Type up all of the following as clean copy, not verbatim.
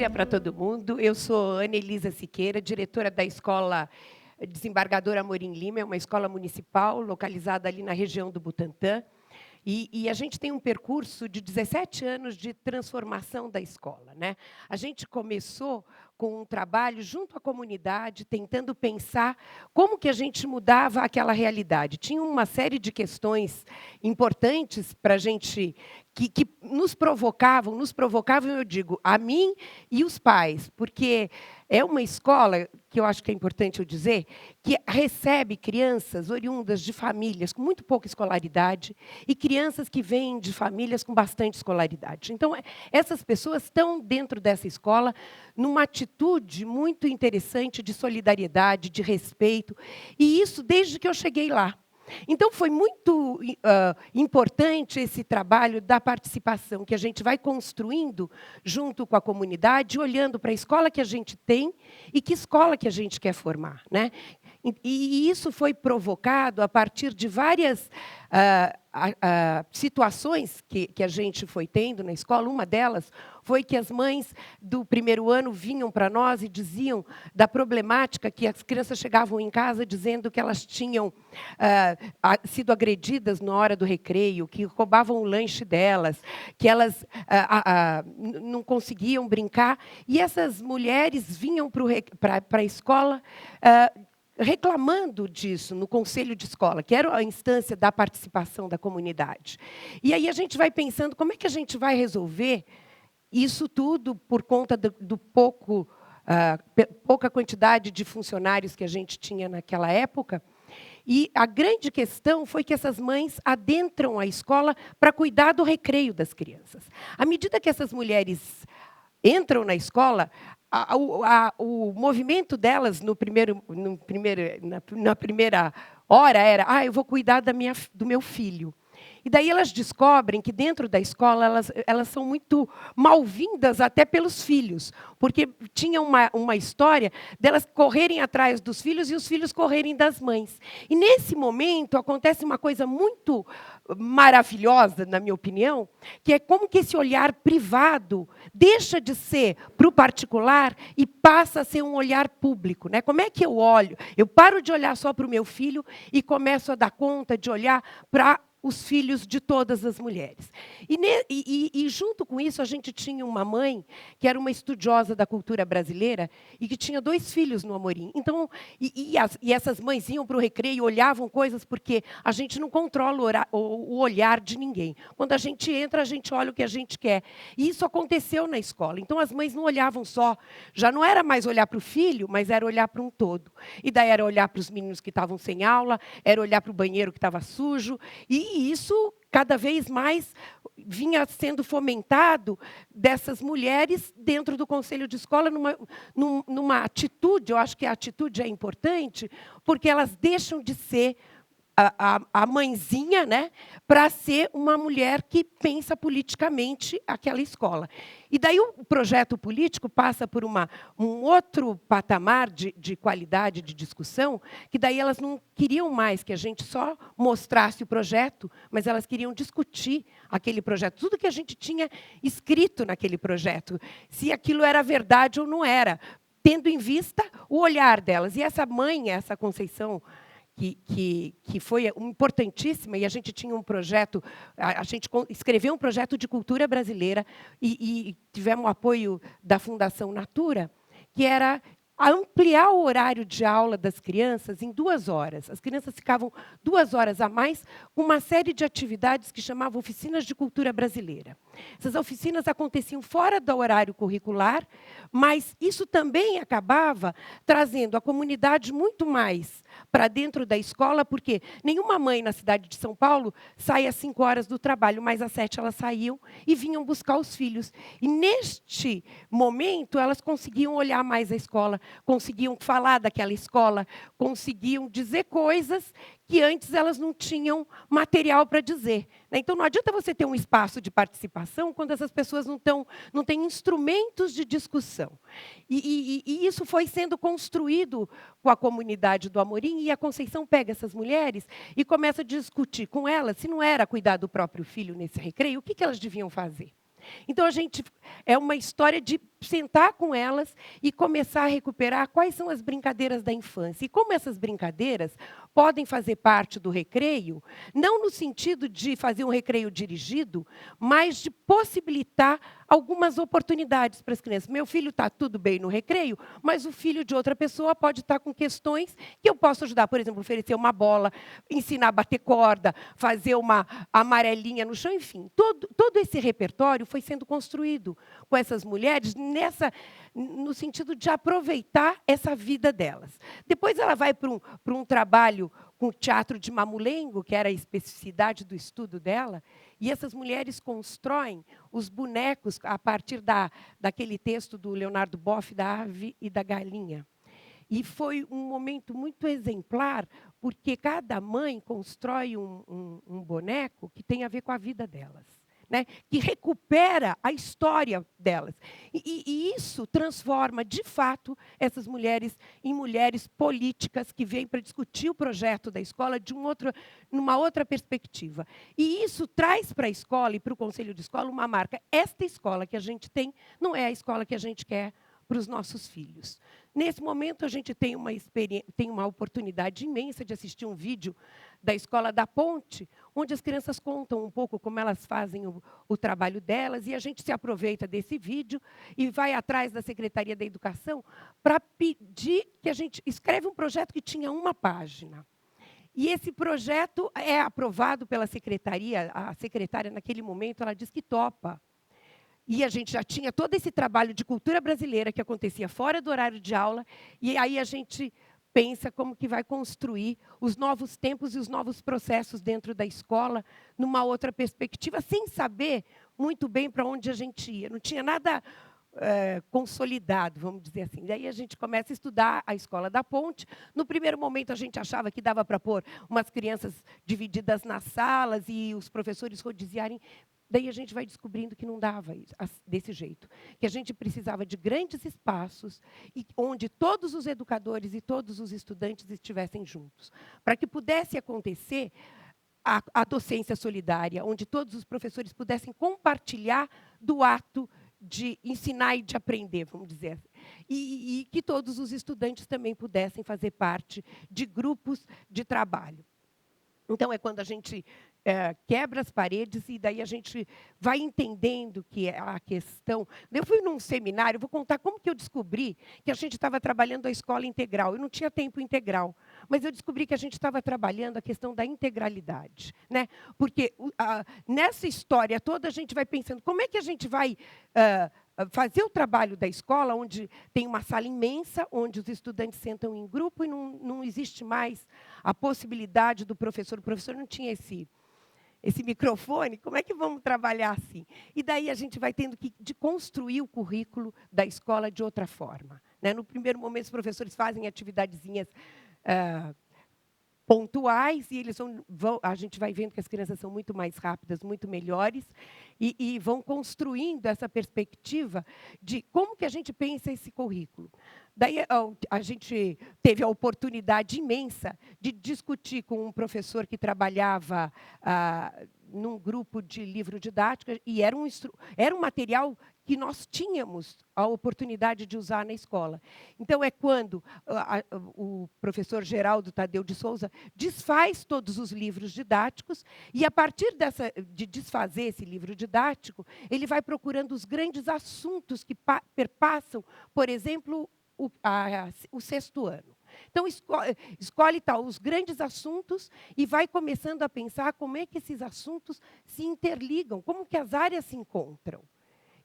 dia para todo mundo. Eu sou Ana Elisa Siqueira, diretora da Escola Desembargador Amorim Lima, é uma escola municipal localizada ali na região do Butantã. E a gente tem um percurso de 17 anos de transformação da escola, né? A gente começou com um trabalho junto à comunidade, tentando pensar como que a gente mudava aquela realidade. Tinha uma série de questões importantes para a gente que nos provocavam, eu digo, a mim e os pais, porque é uma escola, que eu acho que é importante eu dizer, que recebe crianças oriundas de famílias com muito pouca escolaridade e crianças que vêm de famílias com bastante escolaridade. Então, essas pessoas estão dentro dessa escola numa atitude muito interessante de solidariedade, de respeito, e isso desde que eu cheguei lá. Então, foi muito importante esse trabalho da participação, que a gente vai construindo junto com a comunidade, olhando para a escola que a gente tem e que escola que a gente quer formar, né? E isso foi provocado a partir de várias situações que a gente foi tendo na escola. Uma delas foi que as mães do primeiro ano vinham para nós e diziam da problemática que as crianças chegavam em casa dizendo que elas tinham sido agredidas na hora do recreio, que roubavam o lanche delas, que elas não conseguiam brincar. E essas mulheres vinham para a escola reclamando disso no conselho de escola, que era a instância da participação da comunidade. E aí a gente vai pensando como é que a gente vai resolver isso tudo por conta do pouca quantidade de funcionários que a gente tinha naquela época. E a grande questão foi que essas mães adentram a escola para cuidar do recreio das crianças. À medida que essas mulheres entram na escola, o movimento delas na primeira hora era: eu vou cuidar do meu filho. E daí elas descobrem que dentro da escola elas são muito mal-vindas até pelos filhos, porque tinha uma história delas correrem atrás dos filhos e os filhos correrem das mães. E nesse momento acontece uma coisa muito maravilhosa, na minha opinião, que é como que esse olhar privado deixa de ser para o particular e passa a ser um olhar público, né? Como é que eu olho? Eu paro de olhar só para o meu filho e começo a dar conta de olhar para os filhos de todas as mulheres. E junto com isso, a gente tinha uma mãe que era uma estudiosa da cultura brasileira e que tinha 2 filhos no Amorim. Então, essas mães iam para o recreio e olhavam coisas, porque a gente não controla o olhar de ninguém. Quando a gente entra, a gente olha o que a gente quer. E isso aconteceu na escola. Então, as mães não olhavam só. Já não era mais olhar para o filho, mas era olhar para um todo. E daí era olhar para os meninos que estavam sem aula, era olhar para o banheiro que estava sujo. E isso, cada vez mais, vinha sendo fomentado dessas mulheres dentro do conselho de escola, numa atitude, eu acho que a atitude é importante, porque elas deixam de ser a mãezinha, né, para ser uma mulher que pensa politicamente aquela escola. E daí o projeto político passa por um outro patamar de qualidade de discussão, que daí elas não queriam mais que a gente só mostrasse o projeto, mas elas queriam discutir aquele projeto, tudo que a gente tinha escrito naquele projeto, se aquilo era verdade ou não era, tendo em vista o olhar delas. E essa mãe, essa Conceição, que foi importantíssima, e a gente tinha um projeto, a gente escreveu um projeto de cultura brasileira e tivemos o apoio da Fundação Natura, que era ampliar o horário de aula das crianças em 2 horas. As crianças ficavam 2 horas a mais com uma série de atividades que chamavam oficinas de cultura brasileira. Essas oficinas aconteciam fora do horário curricular, mas isso também acabava trazendo a comunidade muito mais para dentro da escola, porque nenhuma mãe na cidade de São Paulo sai às 5 horas do trabalho, mas às 7 elas saíam e vinham buscar os filhos. E, neste momento, elas conseguiam olhar mais a escola, conseguiam falar daquela escola, conseguiam dizer coisas que antes elas não tinham material para dizer. Então, não adianta você ter um espaço de participação quando essas pessoas não têm instrumentos de discussão. E isso foi sendo construído com a comunidade do Amorim, e a Conceição pega essas mulheres e começa a discutir com elas se não era cuidar do próprio filho nesse recreio, o que elas deviam fazer. Então, é uma história de sentar com elas e começar a recuperar quais são as brincadeiras da infância. E como essas brincadeiras podem fazer parte do recreio, não no sentido de fazer um recreio dirigido, mas de possibilitar algumas oportunidades para as crianças. Meu filho está tudo bem no recreio, mas o filho de outra pessoa pode estar com questões que eu posso ajudar. Por exemplo, oferecer uma bola, ensinar a bater corda, fazer uma amarelinha no chão, enfim. Todo esse repertório foi sendo construído com essas mulheres no sentido de aproveitar essa vida delas. Depois ela vai para um trabalho com o teatro de mamulengo, que era a especificidade do estudo dela, e essas mulheres constroem os bonecos a partir daquele texto do Leonardo Boff, da ave e da galinha. E foi um momento muito exemplar, porque cada mãe constrói um boneco que tem a ver com a vida delas, né? Que recupera a história delas. E isso transforma, de fato, essas mulheres em mulheres políticas que vêm para discutir o projeto da escola numa outra perspectiva. E isso traz para a escola e para o conselho de escola uma marca. Esta escola que a gente tem não é a escola que a gente quer para os nossos filhos. Nesse momento, a gente tem uma oportunidade imensa de assistir um vídeo da Escola da Ponte, onde as crianças contam um pouco como elas fazem o trabalho delas, e a gente se aproveita desse vídeo e vai atrás da Secretaria da Educação para pedir que a gente escreve um projeto que tinha uma página. E esse projeto é aprovado pela secretaria. A secretária, naquele momento, ela diz que topa. E a gente já tinha todo esse trabalho de cultura brasileira que acontecia fora do horário de aula, e aí a gente pensa como que vai construir os novos tempos e os novos processos dentro da escola, numa outra perspectiva, sem saber muito bem para onde a gente ia. Não tinha nada consolidado, vamos dizer assim. Daí a gente começa a estudar a Escola da Ponte. No primeiro momento, a gente achava que dava para pôr umas crianças divididas nas salas e os professores rodiziarem. Daí a gente vai descobrindo que não dava desse jeito, que a gente precisava de grandes espaços e onde todos os educadores e todos os estudantes estivessem juntos, para que pudesse acontecer a docência solidária, onde todos os professores pudessem compartilhar do ato de ensinar e de aprender, vamos dizer, e que todos os estudantes também pudessem fazer parte de grupos de trabalho. Então, é quando a gente quebra as paredes e daí a gente vai entendendo que é a questão. Eu fui num seminário, vou contar como que eu descobri que a gente estava trabalhando a escola integral. Eu não tinha tempo integral, mas eu descobri que a gente estava trabalhando a questão da integralidade, né? Porque nessa história toda a gente vai pensando como é que a gente vai fazer o trabalho da escola, onde tem uma sala imensa, onde os estudantes sentam em grupo e não existe mais a possibilidade do professor. O professor não tinha esse microfone, como é que vamos trabalhar assim? E daí a gente vai tendo que construir o currículo da escola de outra forma, né? No primeiro momento, os professores fazem atividadezinhas pontuais, e a gente vai vendo que as crianças são muito mais rápidas, muito melhores, e vão construindo essa perspectiva de como que a gente pensa esse currículo. Daí a gente teve a oportunidade imensa de discutir com um professor que trabalhava num grupo de livro didático, e era um material que nós tínhamos a oportunidade de usar na escola. Então, é quando o professor Geraldo Tadeu de Souza desfaz todos os livros didáticos, e, a partir de desfazer esse livro didático, ele vai procurando os grandes assuntos que perpassam, por exemplo, o sexto ano. Então, escolhe os grandes assuntos e vai começando a pensar como é que esses assuntos se interligam, como que as áreas se encontram.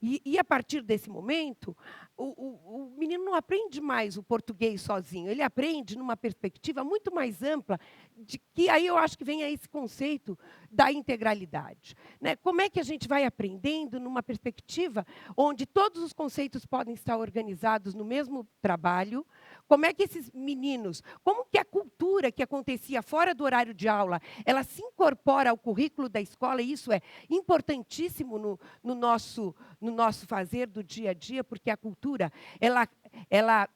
E a partir desse momento, o menino não aprende mais o português sozinho, ele aprende numa perspectiva muito mais ampla, de que aí eu acho que vem a esse conceito da integralidade, né? Como é que a gente vai aprendendo numa perspectiva onde todos os conceitos podem estar organizados no mesmo trabalho? Como é que esses meninos, como que a cultura que acontecia fora do horário de aula, ela se incorpora ao currículo da escola, e isso é importantíssimo no nosso fazer do dia a dia, porque a cultura, ela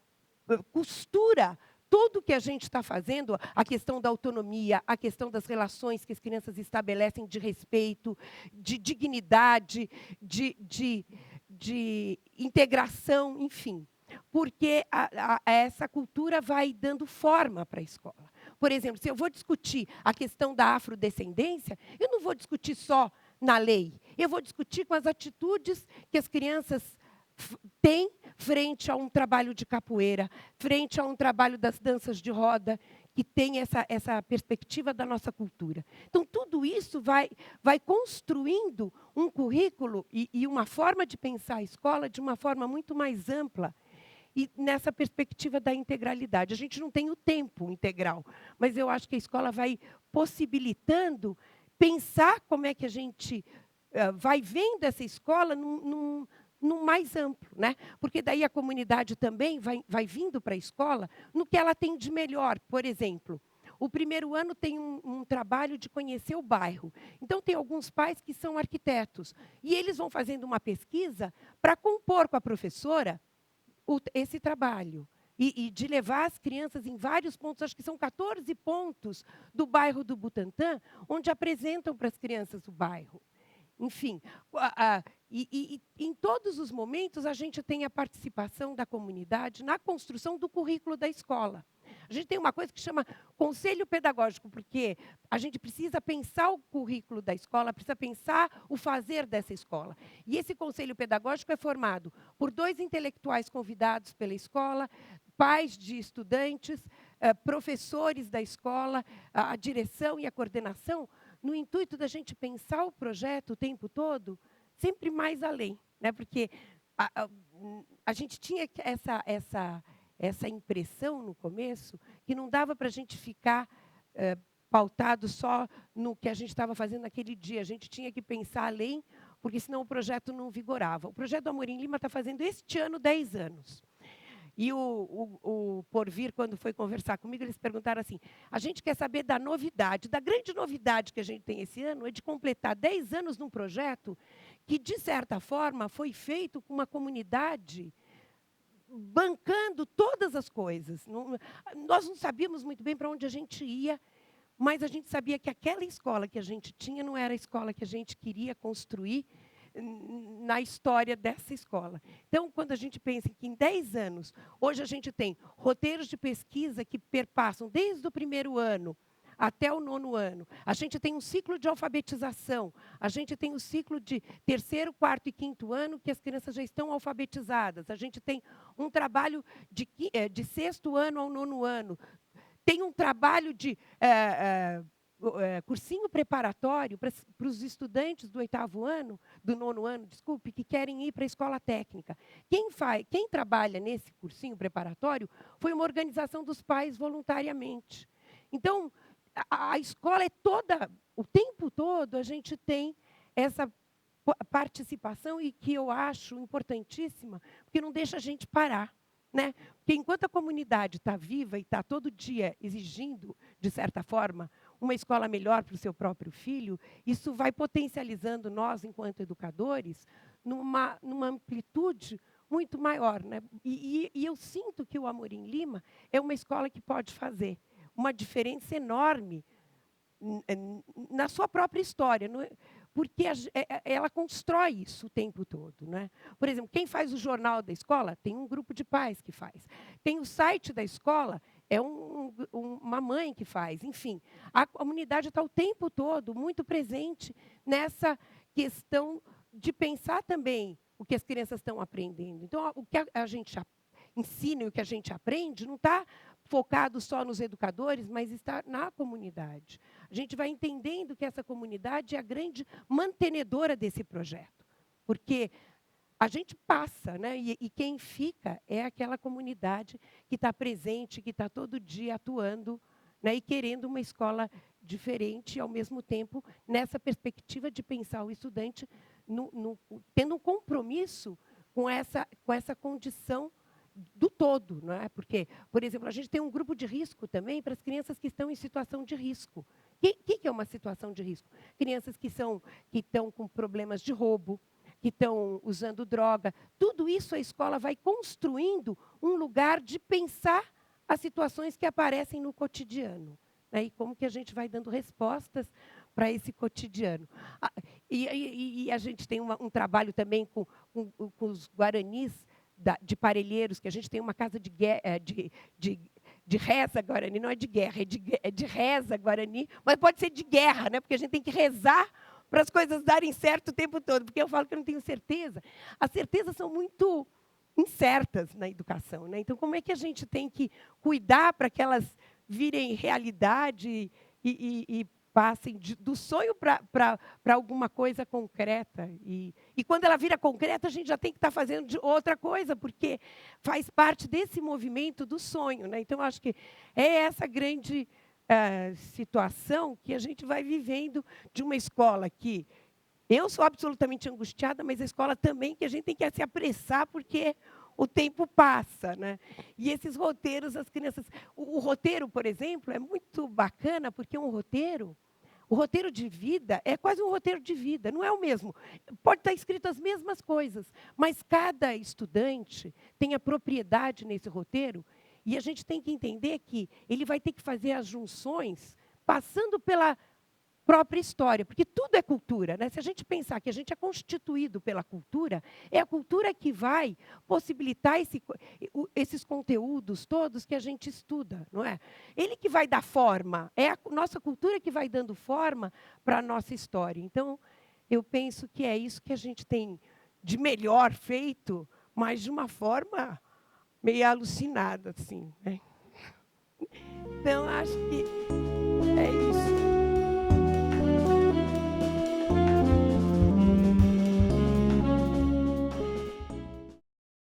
costura tudo o que a gente está fazendo, a questão da autonomia, a questão das relações que as crianças estabelecem de respeito, de dignidade, de de integração, enfim. Porque essa cultura vai dando forma para a escola. Por exemplo, se eu vou discutir a questão da afrodescendência, eu não vou discutir só na lei. Eu vou discutir com as atitudes que as crianças têm frente a um trabalho de capoeira, frente a um trabalho das danças de roda, que tem essa perspectiva da nossa cultura. Então, tudo isso vai construindo um currículo e uma forma de pensar a escola de uma forma muito mais ampla, e nessa perspectiva da integralidade. A gente não tem o tempo integral, mas eu acho que a escola vai possibilitando pensar como é que a gente vai vendo essa escola num mais amplo, né? Porque daí a comunidade também vai vindo para a escola no que ela tem de melhor. Por exemplo, o primeiro ano tem um trabalho de conhecer o bairro. Então, tem alguns pais que são arquitetos, e eles vão fazendo uma pesquisa para compor com a professora esse trabalho. E de levar as crianças em vários pontos, acho que são 14 pontos do bairro do Butantã, onde apresentam para as crianças o bairro. Enfim, em todos os momentos, a gente tem a participação da comunidade na construção do currículo da escola. A gente tem uma coisa que chama conselho pedagógico, porque a gente precisa pensar o currículo da escola, precisa pensar o fazer dessa escola. E esse conselho pedagógico é formado por 2 intelectuais convidados pela escola, pais de estudantes, professores da escola, a direção e a coordenação, no intuito da gente pensar o projeto o tempo todo, sempre mais além, né? Porque a gente tinha essa impressão no começo que não dava para a gente ficar pautado só no que a gente estava fazendo naquele dia. A gente tinha que pensar além, porque senão o projeto não vigorava. O projeto do Amorim Lima está fazendo este ano 10 anos. E o Porvir, quando foi conversar comigo, eles perguntaram assim, a gente quer saber da novidade. Da grande novidade que a gente tem esse ano é de completar 10 anos num projeto que, de certa forma, foi feito com uma comunidade bancando todas as coisas. Nós não sabíamos muito bem para onde a gente ia, mas a gente sabia que aquela escola que a gente tinha não era a escola que a gente queria construir na história dessa escola. Então, quando a gente pensa que em 10 anos, hoje a gente tem roteiros de pesquisa que perpassam desde o primeiro ano até o 9º ano. A gente tem um ciclo de alfabetização. A gente tem o ciclo de 3º, 4º e 5º ano, que as crianças já estão alfabetizadas. A gente tem um trabalho de 6º ano ao 9º ano. Tem um trabalho de cursinho preparatório para os estudantes do 8º ano, do 9º ano, desculpe, que querem ir para a escola técnica. Quem trabalha nesse cursinho preparatório foi uma organização dos pais voluntariamente. Então, a escola é toda, o tempo todo, a gente tem essa participação e que eu acho importantíssima, porque não deixa a gente parar. Né? Porque enquanto a comunidade está viva e está todo dia exigindo, de certa forma, uma escola melhor para o seu próprio filho, isso vai potencializando nós, enquanto educadores, numa amplitude muito maior. Né? E eu sinto que o Amorim Lima é uma escola que pode fazer uma diferença enorme na sua própria história, porque ela constrói isso o tempo todo. Né? Por exemplo, quem faz o jornal da escola, tem um grupo de pais que faz. Tem o site da escola, é uma mãe que faz. Enfim, a comunidade está o tempo todo muito presente nessa questão de pensar também o que as crianças estão aprendendo. Então, o que a gente ensina e o que a gente aprende não está focado só nos educadores, mas está na comunidade. A gente vai entendendo que essa comunidade é a grande mantenedora desse projeto, porque a gente passa, né? E quem fica é aquela comunidade que está presente, que está todo dia atuando, né? E querendo uma escola diferente, e, ao mesmo tempo, nessa perspectiva de pensar o estudante tendo um compromisso com essa condição do todo, não é? Porque, por exemplo, a gente tem um grupo de risco também para as crianças que estão em situação de risco. O que é uma situação de risco? Crianças que estão com problemas de roubo, que estão usando droga. Tudo isso a escola vai construindo um lugar de pensar as situações que aparecem no cotidiano. Né? E como que a gente vai dando respostas para esse cotidiano. E a gente tem um trabalho também com os guaranis de Parelheiros, que a gente tem uma casa de reza guarani, não é de guerra, é de reza guarani, mas pode ser de guerra, né? Porque a gente tem que rezar para as coisas darem certo o tempo todo, porque eu falo que eu não tenho certeza. As certezas são muito incertas na educação, né? Então, como é que a gente tem que cuidar para que elas virem realidade e passem do sonho para alguma coisa concreta. E quando ela vira concreta, a gente já tem que estar fazendo outra coisa, porque faz parte desse movimento do sonho, né? Então, acho que é essa grande situação que a gente vai vivendo de uma escola que eu sou absolutamente angustiada, mas a escola também, que a gente tem que se apressar, porque o tempo passa, né? E esses roteiros, as crianças... O roteiro, por exemplo, é muito bacana, porque o roteiro de vida é quase um roteiro de vida, não é o mesmo. Pode estar escrito as mesmas coisas, mas cada estudante tem a propriedade nesse roteiro, e a gente tem que entender que ele vai ter que fazer as junções passando pela própria história, porque tudo é cultura, né? Se a gente pensar que a gente é constituído pela cultura, é a cultura que vai possibilitar esses conteúdos todos que a gente estuda, não é? Ele que vai dar forma, é a nossa cultura que vai dando forma para a nossa história. Então, eu penso que é isso que a gente tem de melhor feito, mas de uma forma meio alucinada, assim, né? Então, acho que